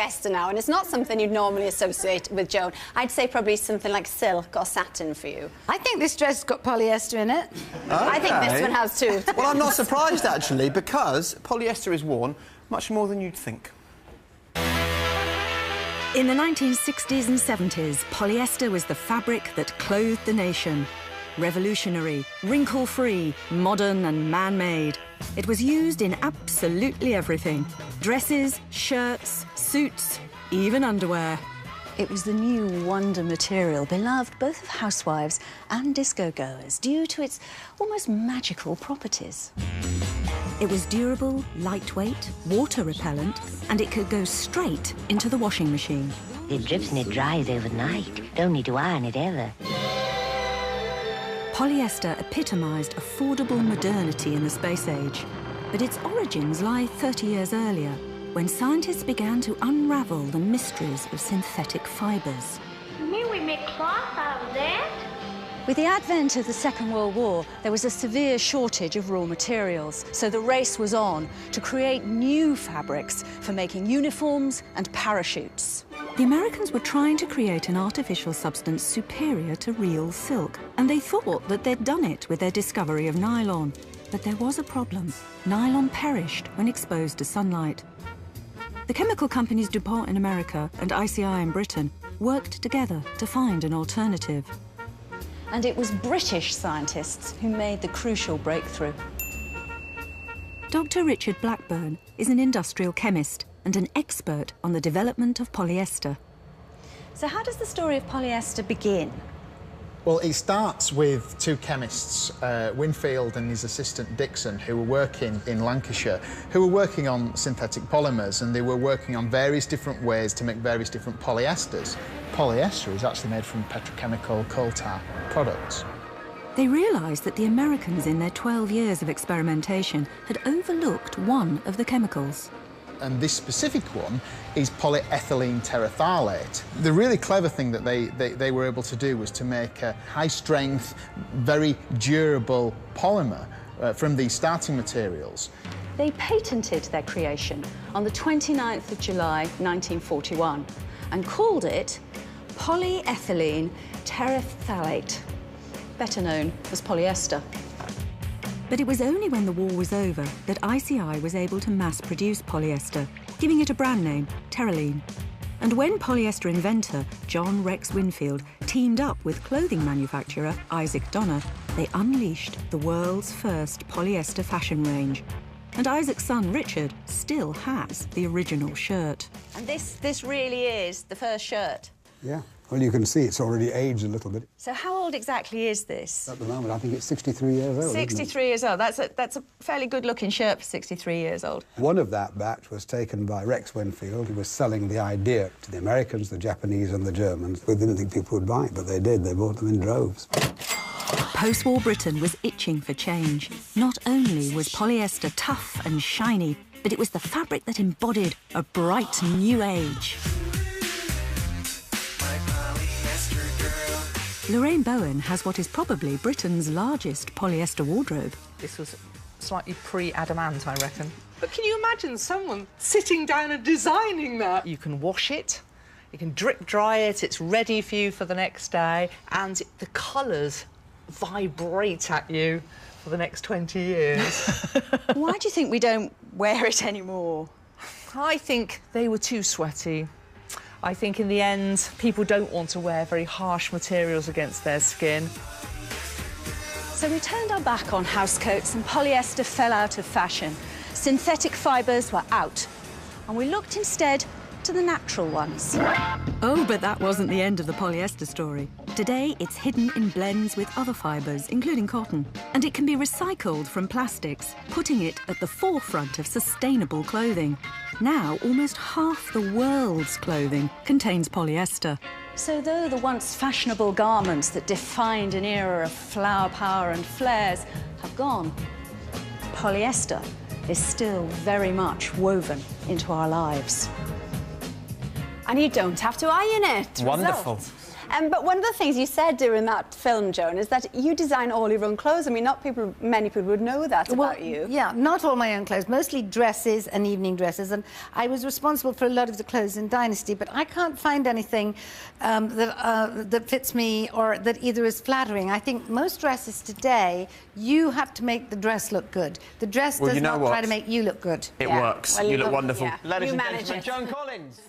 Fiesta now, and it's not something you'd normally associate with Joan. I'd say probably something like silk or satin for you. I think this dress has got polyester in it. Okay. I think this one has too. Well, I'm not surprised, actually, because polyester is worn much more than you'd think. In the 1960s and 70s, polyester was the fabric that clothed the nation. Revolutionary, wrinkle-free, modern and man-made. It was used in absolutely everything. Dresses, shirts, suits, even underwear. It was the new wonder material, beloved both of housewives and disco-goers, due to its almost magical properties. It was durable, lightweight, water-repellent, and it could go straight into the washing machine. It drips and it dries overnight. Don't need to iron it ever. Polyester epitomised affordable modernity in the space age, but its origins lie 30 years earlier, when scientists began to unravel the mysteries of synthetic fibres. You mean we make cloth out of that? With the advent of the Second World War, there was a severe shortage of raw materials, so the race was on to create new fabrics for making uniforms and parachutes. The Americans were trying to create an artificial substance superior to real silk, and they thought that they'd done it with their discovery of nylon. But there was a problem. Nylon perished when exposed to sunlight. The chemical companies DuPont in America and ICI in Britain worked together to find an alternative. And it was British scientists who made the crucial breakthrough. Dr. Richard Blackburn is an industrial chemist and an expert on the development of polyester. So how does the story of polyester begin? Well, it starts with two chemists, Winfield and his assistant Dixon, who were working in Lancashire, who were working on synthetic polymers, and they were working on various different ways to make various different polyesters. Polyester is actually made from petrochemical coal tar products. They realised that the Americans, in their 12 years of experimentation, had overlooked one of the chemicals. And this specific one is polyethylene terephthalate. The really clever thing that they were able to do was to make a high-strength, very durable polymer from these starting materials. They patented their creation on the 29th of July, 1941, and called it polyethylene terephthalate, better known as polyester. But it was only when the war was over that ICI was able to mass-produce polyester, giving it a brand name, Terylene. And when polyester inventor John Rex Winfield teamed up with clothing manufacturer Isaac Donner, they unleashed the world's first polyester fashion range. And Isaac's son, Richard, still has the original shirt. And this really is the first shirt? Yeah. Well, you can see it's already aged a little bit. So how old exactly is this? At the moment, I think it's 63 years old. 63 years old. That's a fairly good-looking shirt for 63 years old. One of that batch was taken by Rex Winfield, who was selling the idea to the Americans, the Japanese and the Germans. We didn't think people would buy it, but they did. They bought them in droves. Post-war Britain was itching for change. Not only was polyester tough and shiny, but it was the fabric that embodied a bright new age. Lorraine Bowen has what is probably Britain's largest polyester wardrobe. This was slightly pre-adamant, I reckon. But can you imagine someone sitting down and designing that? You can wash it, you can drip dry it, it's ready for you for the next day, and the colours vibrate at you for the next 20 years. Why do you think we don't wear it anymore? I think they were too sweaty. I think in the end, people don't want to wear very harsh materials against their skin. So we turned our back on housecoats and polyester fell out of fashion. Synthetic fibres were out. And we looked instead to the natural ones. Oh, but that wasn't the end of the polyester story. Today, it's hidden in blends with other fibres, including cotton. And it can be recycled from plastics, putting it at the forefront of sustainable clothing. Now, almost half the world's clothing contains polyester. So though the once fashionable garments that defined an era of flower power and flares have gone, polyester is still very much woven into our lives. And you don't have to iron it. Wonderful. But one of the things you said during that film, Joan, is that you design all your own clothes. I mean, many people would know that about you. Yeah, not all my own clothes, mostly dresses and evening dresses. And I was responsible for a lot of the clothes in Dynasty, but I can't find anything that fits me or that either is flattering. I think most dresses today, you have to make the dress look good. The dress does not try to make you look good. It works. Well, you look wonderful. Yeah. Ladies You and manage gentlemen, it. Joan Collins.